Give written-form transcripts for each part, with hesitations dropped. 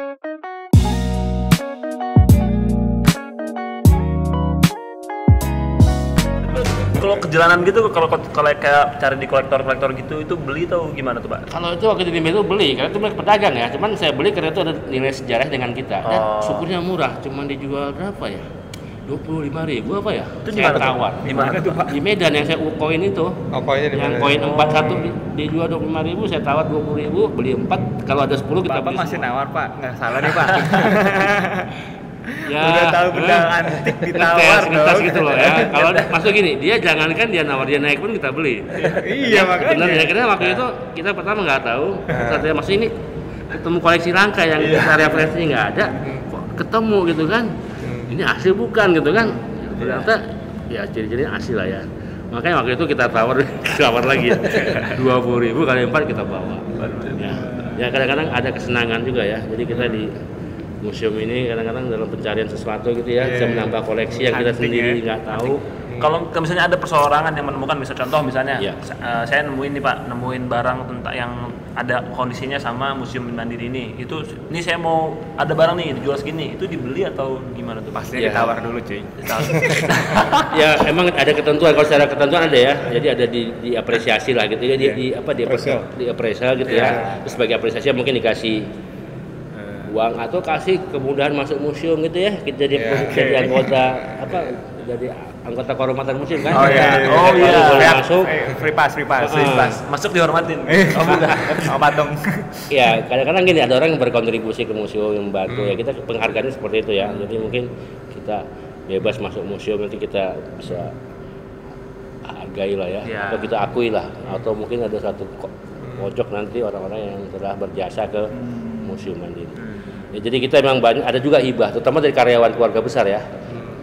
Kalau kejalanan gitu, kalau kayak cari di kolektor gitu, itu beli atau gimana tuh Pak? Kalau itu waktu di itu beli, karena itu milik pedagang ya. Cuman saya beli karena itu ada nilai sejarah dengan kita. Dan syukurnya murah, cuman dijual berapa ya? 25.000 apa ya? Itu saya tawar. Di mana tuh Pak? Di Medan yang saya koin itu. Oh, koinnya di yang mana? koin 41 dijual 25.000, saya tawar 20.000, beli 4. Kalau ada 10 kita Bapak beli masih semua. nawar Pak, nggak salah nih Pak. Ya, Udah tahu benda antik ditawar ngetes dong. gitu loh ya. Kalau maksud gini, dia jangankan dia nawar, dia naik pun kita beli. Iya makanya. Benar ya, karena waktu itu kita pertama nggak tahu. Saat dia masih ini ketemu koleksi langka yang kita referensinya nggak ada, kok ketemu gitu kan? Ini asli bukan gitu kan? Ternyata ya ciri-cirinya asli lah ya. Makanya waktu itu kita tawar lagi ya. 20.000 kali 4 kita bawa. Ya kadang-kadang ada kesenangan juga ya. Jadi kita di museum ini kadang-kadang dalam pencarian sesuatu gitu ya, bisa menambah koleksi yang kita sendiri nggak tahu. Kalau misalnya ada perseorangan yang menemukan, misalnya saya nemuin nih Pak, nemuin barang tentang yang ada kondisinya sama Museum Mandiri ini saya mau ada barang nih dijual segini, itu dibeli atau gimana tuh? Pasti ditawar dulu cuy. Ya emang ada ketentuan, kalau secara ketentuan ada ya, jadi ada diapresiasi lah gitu ya, di appraisal gitu ya. Terus sebagai apresiasi mungkin dikasih uang atau kasih kemudahan masuk museum gitu ya, kita jadi anggota jadi anggota kehormatan museum kan. Boleh masuk Free pass. Masuk dihormatin. Oh bukan. Oh patung. Ya kadang-kadang gini, ada orang yang berkontribusi ke museum yang membantu ya, kita penghargaannya seperti itu ya. Jadi mungkin kita bebas masuk museum, nanti kita bisa hargai lah ya, atau kita akui lah, atau mungkin ada satu pojok nanti orang-orang yang telah berjasa ke Museum Mandiri. Ya, jadi kita memang banyak, ada juga hibah, terutama dari karyawan keluarga besar ya,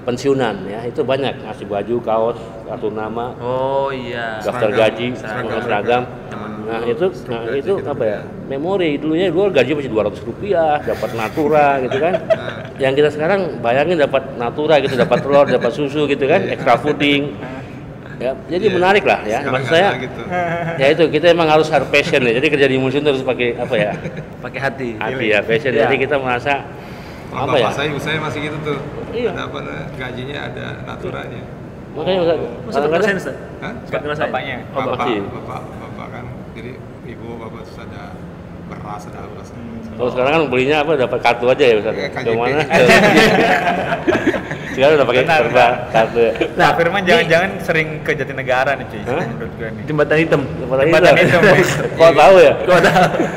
pensiunan ya, itu banyak ngasih baju, kaos, kartu nama, daftar gaji, seragam. Nah itu apa ya? Memori dulu gaji masih 200 rupiah, dapat natura gitu kan. Yang kita sekarang bayangin dapat natura gitu, dapat telur, dapat susu gitu kan, extra fooding. Ya, jadi menarik lah ya. Maksud saya, gitu. Ya itu kita emang harus passion ya. Jadi kerja di museum terus pakai apa ya? Pakai hati Ya, passion. Jadi kita merasa apa ya? Saya masih gitu tuh. Iya. Ada gajinya, ada naturanya. Makanya kadang-kadang Bapaknya. Bapak kan. Jadi ibu bapak terus ada beras, ada apa? Kalau sekarang kan belinya dapat kartu aja ya Ustaz. Kemana? Sekarang udah pakai kartu. Nah, Firman jangan-jangan sering ke Jatinegara nih cuy. Menurut gue nih. Jembatan hitam. Kok tahu ya?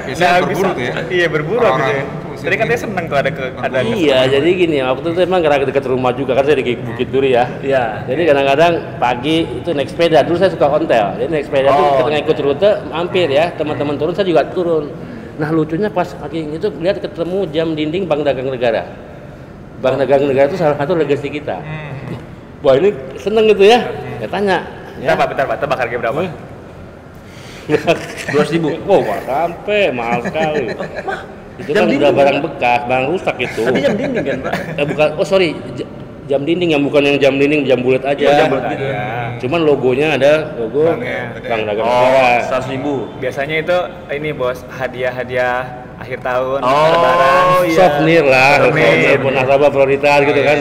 Biasanya berburu tuh ya. Iya, berburu gitu ya. Tadi katanya seneng tuh ada Iya, jadi gini, waktu itu emang karena dekat rumah juga kan, saya di Bukit Duri ya. Iya. Jadi kadang-kadang pagi itu naik sepeda. Dulu saya suka ontel. Jadi naik sepeda tuh ketika ikut rute mampir ya, teman-teman turun saya juga turun. Nah lucunya pas pagi itu lihat ketemu jam dinding Bank Dagang Negara. Bank Dagang Negara itu salah satu legasi kita. Wah ini seneng gitu ya. Ya tanya. Bentar Pak, tebak harga berapa? 200.000. Oh, Pak, sampai mahal sekali. Itu kan udah barang bekas, barang rusak itu. Tapi jam dinding kan, Pak? Bukan, jam dinding yang bukan yang jam dinding, jam bulat aja. Cuman logonya ada logo Bank Dagang Negara. 100.000. Biasanya itu ini bos, hadiah akhir tahun, lebaran. Souvenir lah, souvenir nasabah prioritas gitu kan.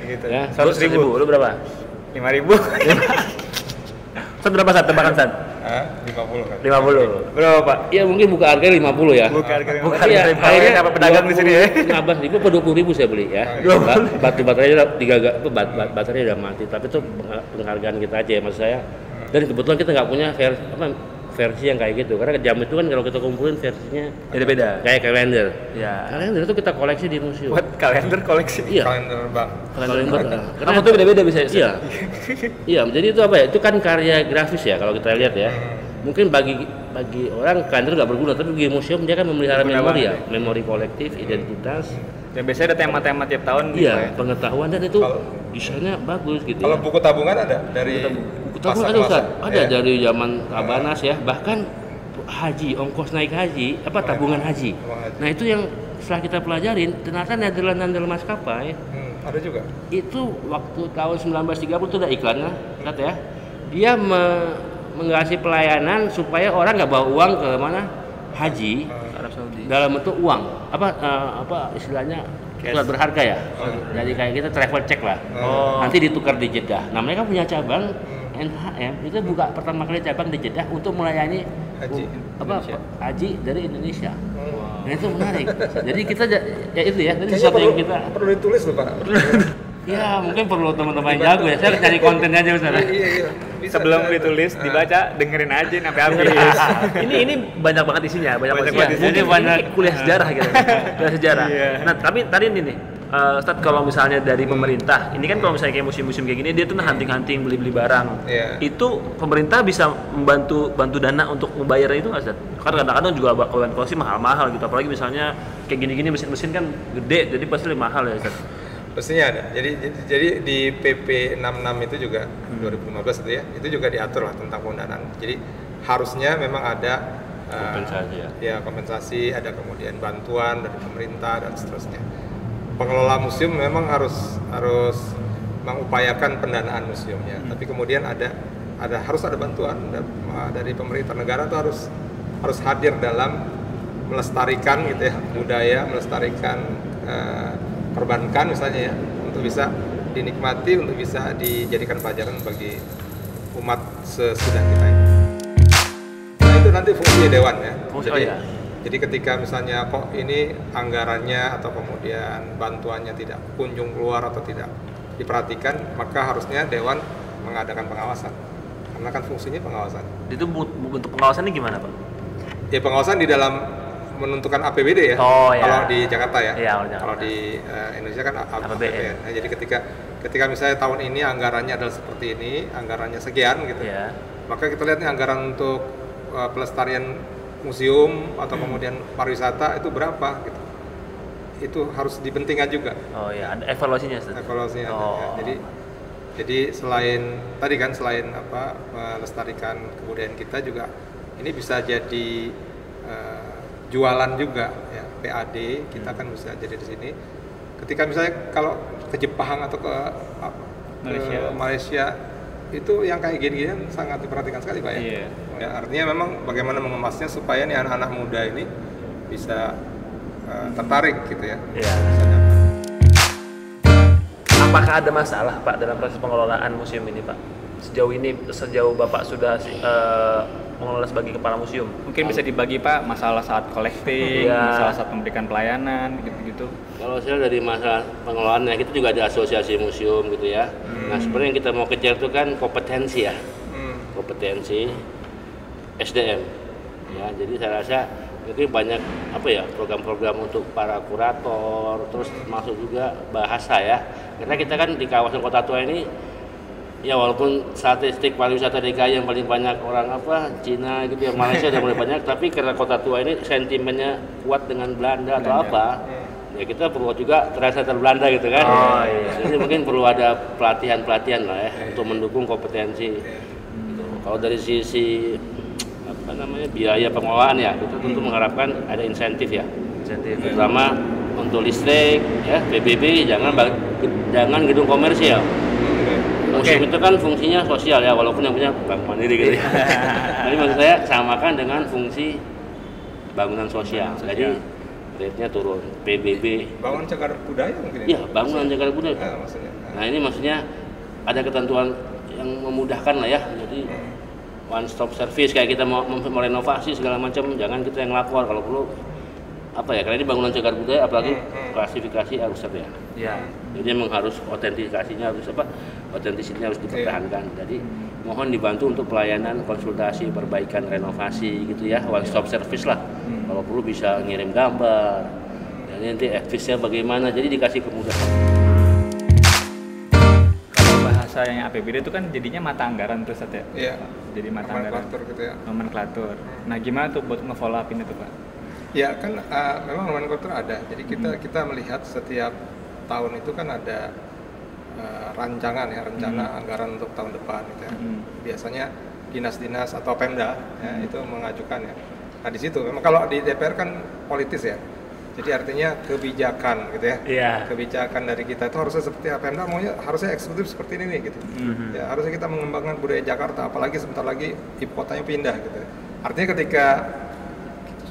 Gitu. Ya. 100.000. Lu berapa? 5.000. Berapa Sat? Tebakan Sat? 50 kan. 50. Berapa Pak? Ya mungkin buka harganya 50 ya. Bukan Iya, akhirnya apa pedagang di sini ya? 15.000 atau 20.000 saya beli ya. Baterainya baterainya udah mati, tapi itu penghargaan kita aja ya maksud saya. Dan kebetulan kita nggak punya versi yang kayak gitu, karena jam itu kan kalau kita kumpulin versinya beda-beda. Kayak kalender. Ya. Kalender itu kita koleksi di museum. Buat kalender koleksi. Iya. Kalender bank. Karena foto beda-beda bisa. Iya. Iya, jadi itu apa ya? Itu kan karya grafis ya kalau kita lihat ya. Mungkin bagi orang kalender nggak berguna, tapi bagi museum dia kan memelihara memori ya, memori kolektif, identitas. Dan biasanya ada tema-tema tiap tahun. Iya, pengetahuan, dan itu desainnya bagus gitu. Kalau buku tabungan ada dari buku tabungan ada Ustaz, ada dari zaman Tabanas ya, bahkan haji, ongkos naik haji, tabungan haji. Nah itu yang setelah kita pelajarin, ternyata Nederland maskapai ada juga. Itu waktu tahun 1930 itu ada iklannya, lihat ya. Dia mengasih pelayanan supaya orang nggak bawa uang ke mana haji, Arab Saudi, dalam bentuk uang. apa istilahnya surat berharga ya. Jadi kayak kita travel check lah. Nanti ditukar di Jeddah. Nah, mereka punya cabang NHM itu buka pertama kali cabang di Jeddah untuk melayani haji dari Indonesia. Nah, itu menarik. Jadi kita ya itu ya, itu sesuatu yang kita perlu ditulis loh Pak. Ya, mungkin perlu teman-teman yang jago ya. Saya cari konten aja Ustaz. Iya. Sebelum ditulis, dibaca, dengerin aja sampai habis. ini banyak banget isinya, banyak banget. Jadi banyak kuliah sejarah gitu. Kuliah sejarah. Nah, tapi tadi ini nih, Ustaz, kalau misalnya dari pemerintah, ini kan kalau misalnya kayak museum-museum kayak gini, dia tuh hunting-hunting beli-beli barang. Itu pemerintah bisa bantu dana untuk membayar itu nggak, Ustaz? Kan kadang-kadang juga kalau sih mahal-mahal gitu, apalagi misalnya kayak gini-gini mesin-mesin kan gede, jadi pasti lebih mahal ya, Ustaz. Pastinya ada. Jadi di PP 66 itu juga 2015 itu juga diatur lah tentang pendanaan. Jadi harusnya memang ada kompensasi kompensasi, ada kemudian bantuan dari pemerintah dan seterusnya. Pengelola museum memang harus mengupayakan pendanaan museumnya. Tapi kemudian harus ada bantuan dari pemerintah. Negara itu harus hadir dalam melestarikan gitu ya budaya, melestarikan perbankan misalnya ya, untuk bisa dinikmati, untuk bisa dijadikan pelajaran bagi umat sesudah kita ini. Nah, itu nanti fungsi dewan ya. Jadi ketika misalnya kok ini anggarannya atau kemudian bantuannya tidak kunjung keluar atau tidak diperhatikan, maka harusnya dewan mengadakan pengawasan. Karena kan fungsinya pengawasan. Itu bentuk pengawasannya gimana, Pak? Ya pengawasan di dalam menentukan APBD ya. Kalau di Jakarta ya. Kalau di Indonesia kan APBN. Nah, jadi ketika misalnya tahun ini anggarannya adalah seperti ini, anggarannya sekian gitu. Maka kita lihat nih anggaran untuk pelestarian museum atau kemudian pariwisata itu berapa gitu. Itu harus dipentingkan juga. Ada evaluasinya, Ustaz. Evaluasinya ada. Ya. Jadi selain melestarikan kebudayaan kita juga ini bisa jadi jualan juga ya, PAD kita kan bisa jadi di sini. Ketika misalnya kalau ke Jepang atau ke Malaysia itu yang kayak gini-gini sangat diperhatikan sekali Pak ya. Ya, artinya memang bagaimana mengemasnya supaya nih anak-anak muda ini bisa tertarik gitu ya. Apakah ada masalah Pak dalam proses pengelolaan museum ini Pak? Sejauh Bapak sudah mengelola sebagai kepala museum, mungkin bisa dibagi Pak masalah saat collecting, masalah saat memberikan pelayanan gitu-gitu. Kalau saya dari masalah pengelolaannya, kita juga ada asosiasi museum gitu ya. Nah sebenarnya yang kita mau kejar itu kan kompetensi ya, kompetensi SDM ya. Jadi saya rasa mungkin banyak program-program untuk para kurator, terus masuk juga bahasa ya. Karena kita kan di kawasan Kota Tua ini ya, walaupun statistik pariwisata DKI yang paling banyak orang Cina gitu ya, Malaysia udah mulai banyak, tapi karena Kota Tua ini sentimennya kuat dengan Belanda atau ya kita perlu juga translator Belanda gitu kan. Jadi mungkin perlu ada pelatihan lah ya untuk mendukung kompetensi. Gitu. Kalau dari sisi biaya pengelolaan ya, kita tentu mengharapkan ada insentif ya. Terutama untuk listrik ya, PBB jangan gedung komersial. Museum itu kan fungsinya sosial ya, walaupun yang punya Bank Mandiri gitu ya. Tapi maksud saya samakan dengan fungsi bangunan sosial. Jadi rate-nya turun. PBB. Bangunan cagar budaya mungkin. Iya, bangunan cagar budaya. Nah, ini maksudnya ada ketentuan yang memudahkan lah ya. Jadi one stop service kayak kita mau renovasi segala macam, jangan kita yang lapor kalau perlu karena ini bangunan cagar budaya, apalagi klasifikasi harus ya. Jadi memang harus otentikasinya otentisitinya harus dipertahankan. Jadi mohon dibantu untuk pelayanan konsultasi, perbaikan, renovasi gitu ya, one stop service lah. Kalau perlu bisa ngirim gambar. Dan nanti advice-nya bagaimana, jadi dikasih kemudahan. Kalau bahasa yang APBD itu kan jadinya mata anggaran terus ya. Iya. Jadi mata anggaran. Nomenklatur gitu ya. Nomenklatur. Nah, gimana tuh buat nge-follow up-in itu, Pak? Ya kan memang nomenklatur ada. Jadi kita melihat setiap tahun itu kan ada rencana anggaran untuk tahun depan gitu ya. Biasanya dinas-dinas atau Pemda ya, itu mengajukan ya. Nah di situ memang kalau di DPR kan politis ya. Jadi artinya kebijakan gitu ya. Kebijakan dari kita itu harusnya seperti Pemda maunya harusnya eksekutif seperti ini nih gitu. Ya harusnya kita mengembangkan budaya Jakarta, apalagi sebentar lagi ibu kotanya pindah gitu. Artinya ketika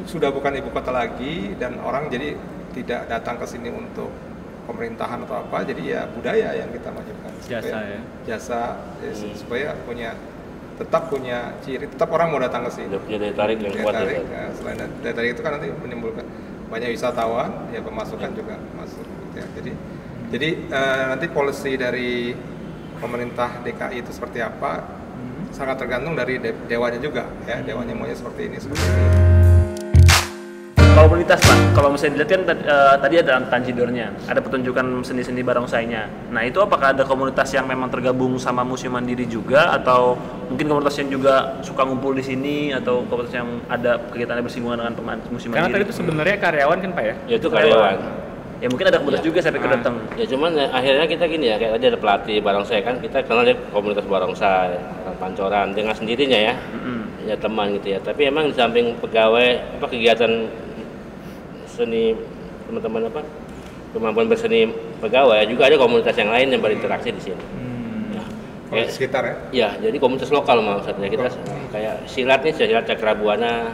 sudah bukan ibu kota lagi dan orang jadi tidak datang ke sini untuk pemerintahan atau apa, jadi ya budaya yang kita majukan. Jasa supaya tetap punya ciri, tetap orang mau datang ke sini. Punya daya tarik yang kuat. Selain daya tarik itu kan nanti menimbulkan banyak wisatawan, ya pemasukan juga masuk. Ya. Jadi nanti policy dari pemerintah DKI itu seperti apa sangat tergantung dari dewanya juga, ya dewanya maunya seperti ini. Komunitas Pak, kalau misalnya dilihat kan tadi ada Tanjidornya, ada pertunjukan seni-seni barongsainya. Nah itu apakah ada komunitas yang memang tergabung sama Museum Mandiri juga, atau mungkin komunitas yang juga suka ngumpul di sini, atau komunitas yang ada kegiatannya bersinggungan dengan Museum Mandiri? Karena tadi itu sebenarnya karyawan kan Pak ya? Ya itu karyawan. Ya mungkin ada komunitas juga saya pikir datang. Ya cuman akhirnya kita gini ya, kayak tadi ada pelatih barongsai kan, kita kenal dia komunitas barongsai, orang Pancoran dengan sendirinya ya, ya teman gitu ya. Tapi emang di samping pegawai kegiatan seni teman-teman kemampuan berseni pegawai juga ada komunitas yang lain yang berinteraksi di sini. Ya, kayak sekitar ya? Ya, jadi komunitas lokal maksudnya kita kayak silat nih, silat Cakrabuana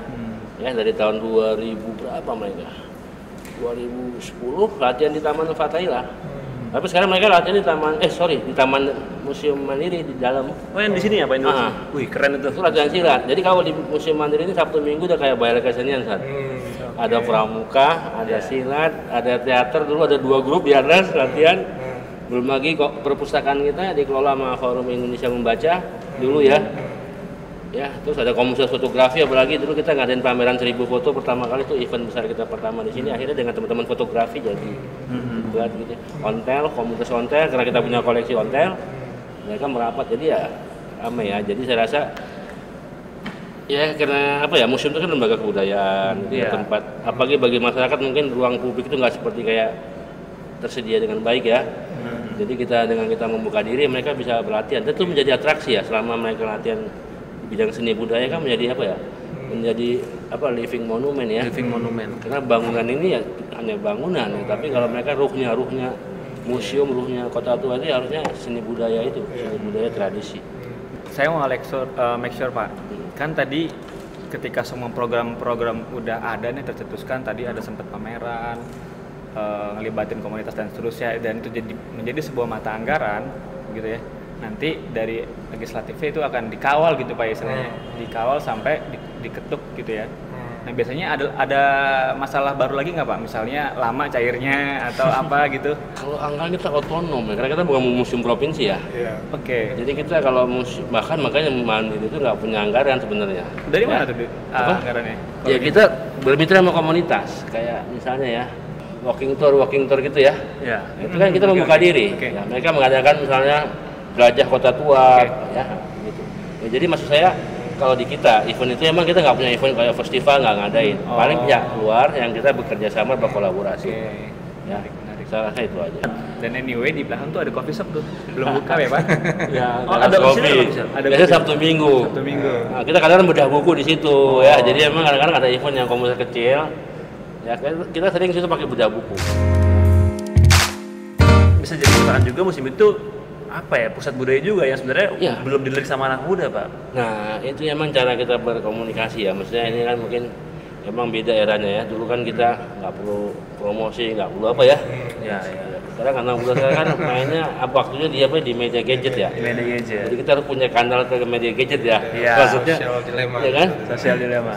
ya dari tahun 2000 berapa mereka? 2010 latihan di Taman Fatahillah. Tapi sekarang mereka latihan di Taman Museum Mandiri di dalam. Oh yang di sini ya Pak Indonesia? Wih keren itu. Itu latihan silat. Jadi kalau di Museum Mandiri ini Sabtu Minggu udah kayak bayar kesenian saat. Ada pramuka, ada silat, ada teater, dulu ada 2 grup di atas latihan. Belum lagi kok perpustakaan kita dikelola sama Forum Indonesia Membaca dulu ya. Ya, terus ada komunitas fotografi, apalagi dulu kita ngadain pameran 1000 foto pertama kali, itu event besar kita pertama di sini. Akhirnya dengan teman-teman fotografi jadi buat gitu. Ontel, komunitas ontel, karena kita punya koleksi ontel, mereka merapat, jadi ya ramai ya. Jadi saya rasa ya karena museum itu kan lembaga kebudayaan, tempat apalagi bagi masyarakat mungkin ruang publik itu nggak seperti kayak tersedia dengan baik ya. Jadi dengan kita membuka diri, mereka bisa berlatihan. Itu menjadi atraksi ya, selama mereka latihan bidang seni budaya kan menjadi menjadi living monument ya. Living monument. Karena bangunan ini ya hanya bangunan ya, tapi kalau mereka ruhnya museum, ruhnya kota tua itu harusnya seni budaya itu, seni budaya tradisi. Saya mau make sure Pak, kan tadi ketika semua program-program udah ada nih tercetuskan, tadi ada sempat pameran, ngelibatin komunitas dan seterusnya, dan itu menjadi sebuah mata anggaran gitu ya. Nanti dari legislatifnya itu akan dikawal gitu Pak istilahnya, dikawal sampai diketuk gitu ya. Nah biasanya ada masalah baru lagi nggak Pak? Misalnya lama cairnya atau apa gitu? Kalau anggaran kita otonom ya, karena kita bukan museum provinsi ya. Oke. Jadi kita kalau makanya Mandiri itu nggak punya anggaran sebenarnya. Dari mana tuh anggarannya? Ya kita bermitra sama komunitas, kayak misalnya ya walking tour gitu ya. Ya. Itu kan kita membuka diri. Ya, mereka mengadakan misalnya Jelajah Kota Tua, ya, gitu. Ya, jadi maksud saya kalau di kita event itu emang kita nggak punya event kayak festival, nggak ngadain. Paling pihak luar yang kita bekerja sama berkolaborasi. Ya, saya rasa itu aja. Dan anyway di belakang tuh ada coffee shop tuh, belum buka ya Pak? Ya, ada kopi. Biasanya Sabtu Minggu. Nah, kita kadang-kadang bedah buku di situ ya. Jadi emang kadang-kadang ada event yang komunitas kecil. Ya, kita sering situ pakai bedah buku. Bisa jadi perusahaan juga museum itu pusat budaya juga yang sebenarnya belum dilirik sama anak muda Pak. Nah itu emang cara kita berkomunikasi ya, maksudnya ini kan mungkin emang beda eranya ya. Dulu kan kita nggak perlu promosi, nggak perlu ya. Sekarang anak muda kan mainnya waktunya di media gadget ya. Media gadget. Jadi kita harus punya kanal ke media gadget ya. Maksudnya Sosial dilema. Ya kan? Sosial dilema.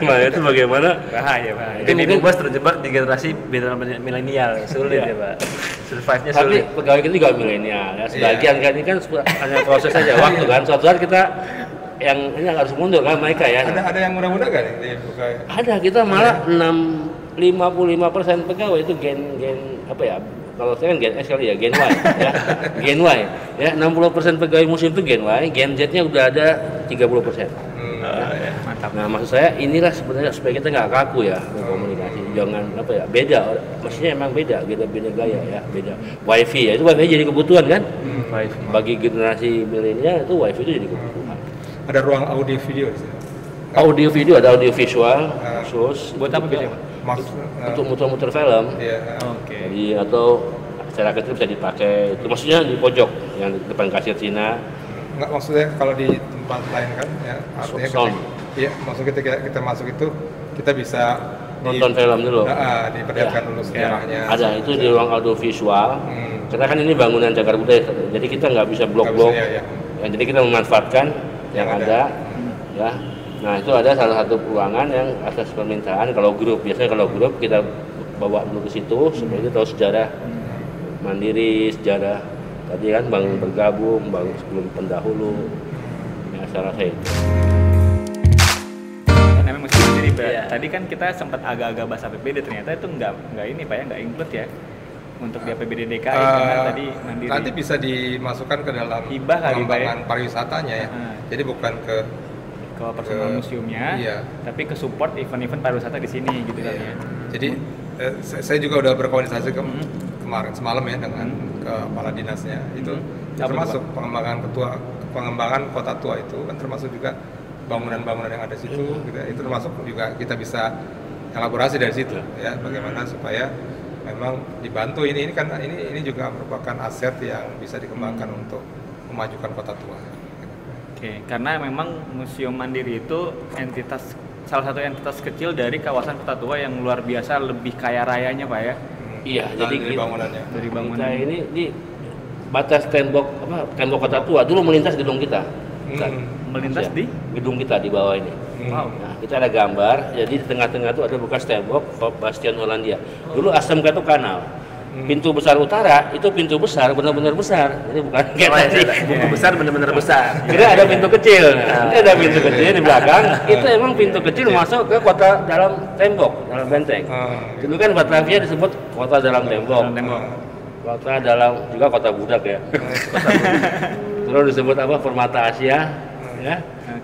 Nah itu bagaimana? Bahaya Pak. Ini mungkin terjebak di generasi milenial, sulit ya Pak. Survive-nya sulit. Tapi pegawai kita juga milenial ya. Sebagian kan ini kan hanya proses saja waktu kan. Suatu saat kita yang ini harus mundur kan mereka ya. Ada yang muda-muda kan di pegawai? Ada, kita malah 55% pegawai itu gen kalau saya kan Gen X kali ya, Gen Y ya. Gen Y ya, 60% pegawai museum itu Gen Y, Gen Z-nya udah ada 30%. Mantap. Nah, maksud saya inilah sebenarnya supaya kita nggak kaku ya berkomunikasi. Jangan beda. Maksudnya emang beda gaya ya, beda. Wifi ya, itu wifi jadi kebutuhan kan? Wifi. Bagi generasi milenial itu wifi itu jadi kebutuhan. Ada ruang audio video di sini. Audio video, ada audio visual, khusus. Buat apa biasanya Pak? Untuk muter-muter film. Jadi atau secara kecil bisa dipakai. Itu maksudnya di pojok yang di depan kasir Cina. Enggak, maksudnya kalau di tempat lain kan ya artinya sound. Iya, maksudnya ketika kita masuk itu kita bisa nonton film dulu. Diperlihatkan dulu sejarahnya. Ada itu di ruang audiovisual. Karena kan ini bangunan cagar budaya, jadi kita nggak bisa blok-blok. Ya, jadi kita memanfaatkan yang ada. Ya. Nah itu ada salah satu ruangan yang atas permintaan kalau grup, biasanya kalau grup kita bawa dulu ke situ supaya kita tahu sejarah Mandiri, sejarah tadi kan bangun bergabung, bangun sebelum pendahulu. Ya salah saya itu. Namanya Museum Mandiri, tadi kan kita sempat agak-agak bahas APBD, ternyata itu nggak ini Pak ya, nggak include ya untuk di APBD DKI kan tadi Mandiri. Nanti bisa dimasukkan ke dalam hibah pengembangan pariwisatanya ya. Jadi bukan ke personal museumnya, tapi ke support event-event pariwisata di sini gitu kan ya. Jadi saya juga udah berkomunikasi kemarin semalam ya dengan kepala dinasnya itu termasuk pengembangan kota tua itu kan termasuk juga bangunan-bangunan yang ada di situ gitu. Itu termasuk juga kita bisa elaborasi dari situ ya bagaimana supaya memang dibantu ini kan ini juga merupakan aset yang bisa dikembangkan untuk memajukan kota tua. Oke, karena memang Museum Mandiri itu salah satu entitas kecil dari kawasan kota tua yang luar biasa lebih kaya rayanya Pak ya. Iya, jadi dari bangunannya. Dari bangunan. Kita ini di batas tembok kota tua dulu melintas gedung kita. Melintas di gedung kita di bawah ini. Wow. Nah, kita ada gambar, jadi di tengah-tengah itu ada bekas tembok Bastion Hollandia. Dulu ASMK itu kanal. Pintu besar utara itu pintu besar benar-benar besar, jadi bukan kayak tadi. Pintu besar benar-benar besar. Kira ada pintu kecil, ada pintu kecil di belakang. Itu emang pintu kecil masuk ke kota dalam tembok, dalam benteng. Dulu kan Batavia disebut kota dalam tembok. Kota dalam juga kota budak ya. Terus disebut apa? Permata Asia, ya.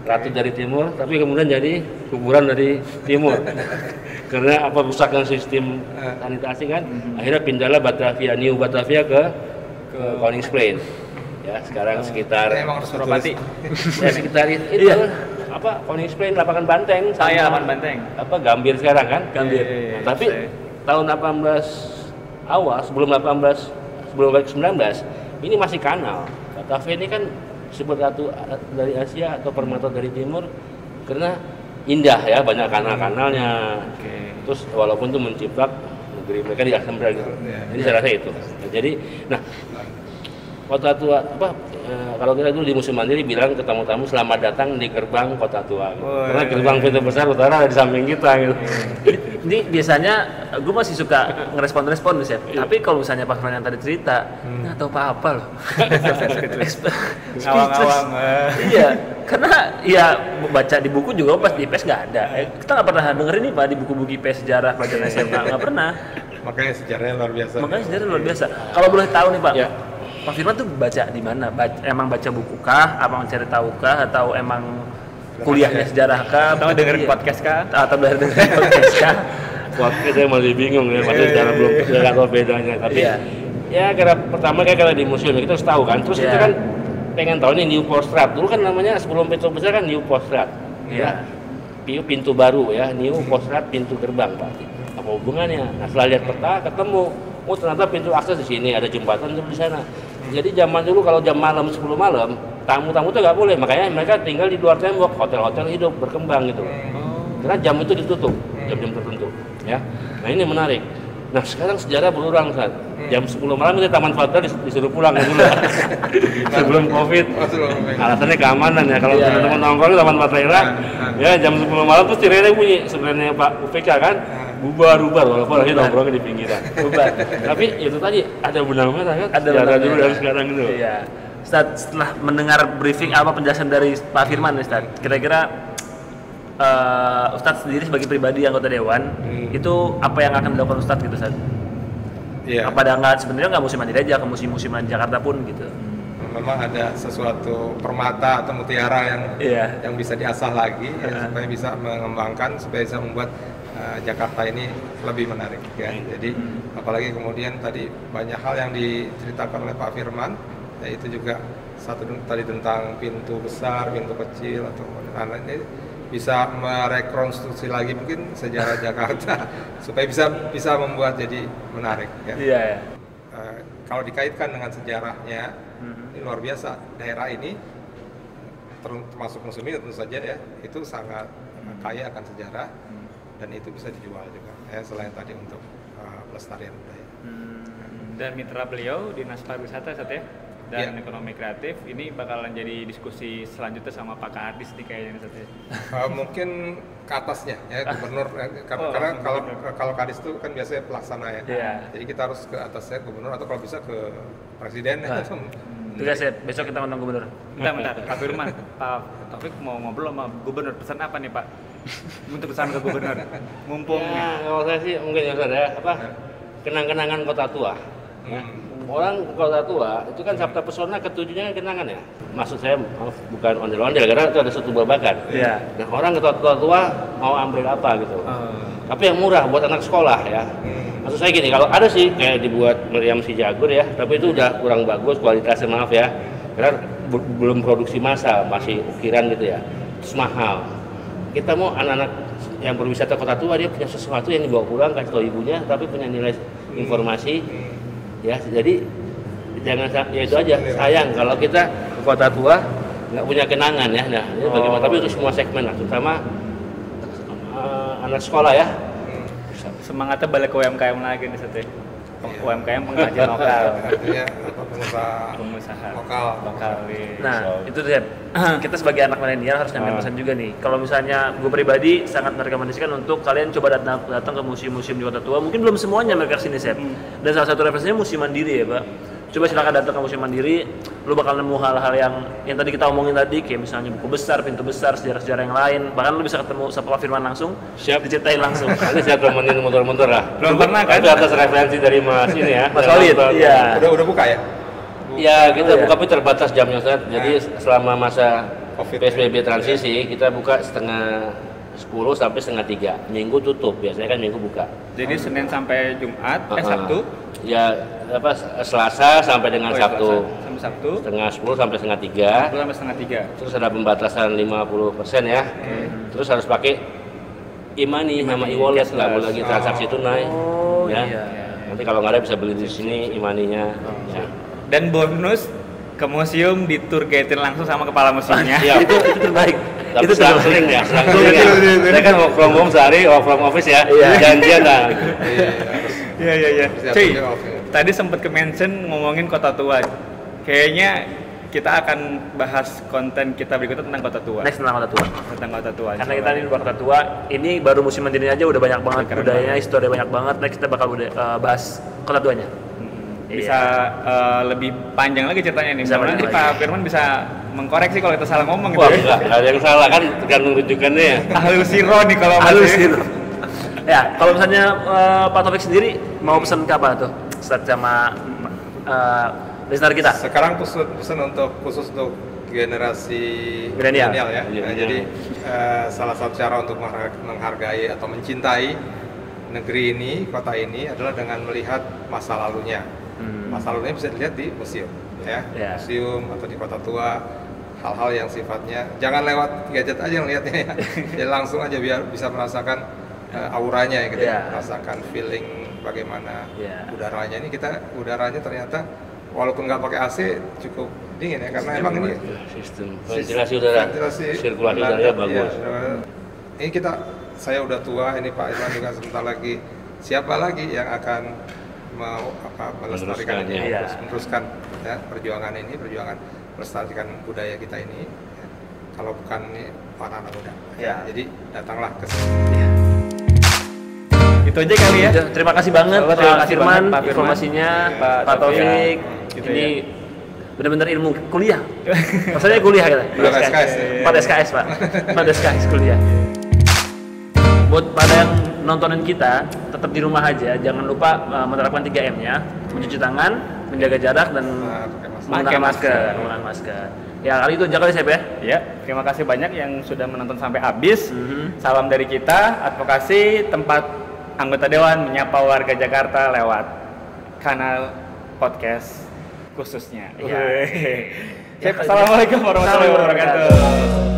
Ratu dari timur, tapi kemudian jadi kuburan dari timur. Karena apa rusaknya sistem sanitasi kan, akhirnya pindahlah New Batavia ke Koningsplein. Ya, sekarang sekitar Suropati. Ya sekitar itu apa Koningsplein, lapangan Banteng. Lapangan Banteng. Apa Gambir sekarang kan? Gambir. Tapi tahun 18 awal sebelum 19 ini masih kanal. Batavia ini kan disebut ratu dari Asia atau permata dari timur karena indah ya, banyak kanal-kanalnya. Terus walaupun itu menciptak negeri mereka di Asembra gitu. Jadi saya rasa itu. Jadi, nah kota tua kalau kita dulu di Museum Mandiri bilang ke tamu-tamu selamat datang di gerbang kota tua. Karena gerbang pintu besar utara ada di samping kita gitu. Ini biasanya gue masih suka ngerespon ya. Tapi kalau misalnya Pak Firman yang tadi cerita, nggak tahu apa-apa loh. Awang-awang. Iya, karena ya baca di buku juga pas di IPS nggak ada. Kita nggak pernah dengerin nih Pak di buku-buku IPS sejarah pelajaran SMA, nggak pernah. Makanya sejarahnya luar biasa. Kalau boleh tahu nih Pak, Pak Firman tuh baca di mana? Emang baca buku kah? Apa mencari tahu kah? Atau emang kuliahnya sejarah kah? Atau dengerin podcast kah? Atau dengerin podcast kah? Podcast saya masih bingung ya, masih sejarah belum tahu bedanya. Tapi ya karena pertama kayak di museum kita harus tahu kan. Terus kita kan pengen tahu nih Nieuwpoortstraat. Dulu kan namanya sebelum pintu besar kan Nieuwpoortstraat. Ya. Pintu baru ya, Nieuwpoortstraat pintu gerbang Pak. Apa hubungannya? Nah setelah lihat peta ketemu, oh ternyata pintu akses di sini, ada jembatan di sana. Jadi zaman dulu kalau jam malam 10 malam, tamu-tamu itu nggak boleh, makanya mereka tinggal di luar tembok, hotel-hotel hidup berkembang gitu. Karena jam itu ditutup, jam-jam tertentu, ya. Nah ini menarik. Nah sekarang sejarah berulang saat jam 10 malam itu Taman Fatra disuruh pulang dulu sebelum COVID. Alasannya keamanan ya, kalau teman-teman nongkrong di Taman Fatra ya jam 10 malam tuh sirene bunyi sebenarnya Pak UPK kan. Bubar walaupun lagi nongkrongnya di pinggiran. Bubar. Tapi itu tadi ada benang merah kan? Ada benang dulu dan sekarang itu. Iya. Setelah mendengar briefing apa penjelasan dari Pak Firman, Ustaz, kira-kira Ustaz sendiri sebagai pribadi anggota dewan itu apa yang akan dilakukan Ustaz gitu, Ustaz? Iya. Apa sebenarnya nggak museum Mandiri aja, ke museum-museum di Jakarta pun gitu? Memang ada sesuatu permata atau mutiara yang bisa diasah lagi supaya bisa mengembangkan, supaya bisa membuat Jakarta ini lebih menarik ya. Jadi apalagi kemudian tadi banyak hal yang diceritakan oleh Pak Firman, yaitu juga satu tadi tentang pintu besar, pintu kecil atau ini bisa merekonstruksi lagi mungkin sejarah Jakarta supaya bisa membuat jadi menarik ya. Iya. Kalau dikaitkan dengan sejarahnya ini luar biasa. Daerah ini termasuk museum ini tentu saja ya, itu sangat kaya akan sejarah. dan itu bisa dijual juga selain tadi untuk pelestarian budaya. Dan mitra beliau Dinas Pariwisata ya dan Ekonomi Kreatif ini bakalan jadi diskusi selanjutnya sama Pak Kadis nih kayaknya nih mungkin ke atasnya ya gubernur karena kalau Kadis itu kan biasanya pelaksana ya. Jadi kita harus ke atasnya gubernur atau kalau bisa ke presiden ya. Tugas ya, besok kita undang gubernur. Bentar, Pak Firman, Pak Taufik mau ngobrol sama gubernur, pesan apa nih Pak? Untuk pesan ke gubernur, mumpung. Ya, kalau saya sih mungkin ya saudara, kenang-kenangan kota tua. Ya. Orang kota tua itu kan sabta pesona ketujuhnya kenangan ya. Maksud saya bukan ondel-ondel karena itu ada satu babakan. Nah orang ke kota tua mau ambil apa gitu. Tapi yang murah buat anak sekolah ya. Maksud saya gini, kalau ada sih kayak dibuat meriam si jagur ya, tapi itu udah kurang bagus kualitasnya, maaf ya. Karena belum produksi massal, masih ukiran gitu ya. Terus mahal. Kita mau anak-anak yang berwisata kota tua dia punya sesuatu yang dibawa pulang kasih tahu ibunya, tapi punya nilai informasi. Ya, jadi jangan ya itu aja. Sayang kalau kita ke kota tua nggak punya kenangan ya. Nah, ini bagaimana? Tapi untuk semua segmen, terutama anak sekolah ya. Semangatnya balik ke UMKM lagi nih Sete. UMKM pengrajin lokal. Artinya pengusaha lokal. Nah, itu dia. Kita sebagai anak milenial harus nyampein pesan juga nih. Kalau misalnya gue pribadi sangat merekomendasikan untuk kalian coba datang ke museum-museum di kota tua. Mungkin belum semuanya mereka kesini, Sep. Dan salah satu referensinya Museum Mandiri ya, Pak. Coba silakan datang ke Museum Mandiri, lu bakal nemu hal-hal yang tadi kita omongin tadi, kayak misalnya buku besar, pintu besar, sejarah-sejarah yang lain. Bahkan lu bisa ketemu Pak Firman langsung, diceritain langsung. Nanti saya temenin motor-motor lah. Belum pernah kan? Itu atas referensi dari Mas ini ya. Mas Walid. Iya. Udah buka ya? Ya, kita buka tapi terbatas jamnya Ustaz. Jadi selama masa PSBB transisi kita buka setengah 10 sampai setengah 3. Minggu tutup, biasanya kan minggu buka. Jadi Senin sampai Jumat, Sabtu? Ya, Selasa sampai dengan Sabtu. Sampai Sabtu. Setengah 10 sampai setengah 3. 10 sampai setengah 3. Terus ada pembatasan 50% ya. Terus harus pakai e-money sama e-wallet, nggak boleh lagi transaksi tunai. Iya. Nanti kalau nggak ada bisa beli di sini e-money-nya. Ya. Dan bonus ke museum ditugatin langsung sama kepala museumnya. itu terbaik. Tapi itu sering ya. Saya kan work from home sehari, work from office ya. Janjian lah. Iya. Cuy, tadi sempat ke-mention ngomongin kota tua. Kayaknya kita akan bahas konten kita berikutnya tentang kota tua. Next tentang kota tua. Tentang kota tua. Karena kita ini kota tua, ini baru Museum Mandiri aja udah banyak banget budayanya, histori banyak banget. Next kita bakal bahas kota tuanya. Bisa lebih panjang lagi ceritanya nih. Nanti Pak Firman bisa mengkoreksi kalau kita salah ngomong gitu. Enggak ada yang salah kan, tergantung rujukannya ya. Alusiro nih kalau Alusiro. Ya, kalau misalnya Pak Taufik sendiri mau pesan ke apa tuh? Start sama listener kita. Sekarang pesan khusus untuk generasi milenial ya. Jadi salah satu cara untuk menghargai atau mencintai negeri ini, kota ini adalah dengan melihat masa lalunya. Masa lalunya bisa dilihat di museum ya. Museum atau di kota tua, hal-hal yang sifatnya jangan lewat gadget aja ngelihatnya ya. Jadi langsung aja biar bisa merasakan auranya gitu ya, merasakan feeling bagaimana udaranya. Ini udaranya ternyata walaupun nggak pakai AC cukup dingin ya, karena emang ini sistem ventilasi udara, sirkulasi udaranya bagus. Ini saya udah tua, ini Pak Irwan juga sebentar lagi. Siapa lagi yang akan mau melestarikan ini, meneruskan ya, perjuangan melestarikan budaya kita ini. Ya. Kalau bukan ini anak-anak muda. Jadi datanglah ke sini. Itu aja kali ya. Terima kasih banget Pak Firman, informasinya, Pak Taufik. Ini benar-benar ilmu kuliah. Maksudnya kuliah kita. 4 SKS Pak. 4 SKS kuliah. Buat pada yang nontonin kita, tetap di rumah aja. Jangan lupa menerapkan 3M-nya, mencuci tangan, menjaga jarak dan menggunakan masker. Ya, kali itu aja kali saya ya. Ya, terima kasih banyak yang sudah menonton sampai habis. Salam dari kita, advokasi tempat anggota dewan menyapa warga Jakarta lewat kanal podcast khususnya. Assalamualaikum warahmatullahi wabarakatuh.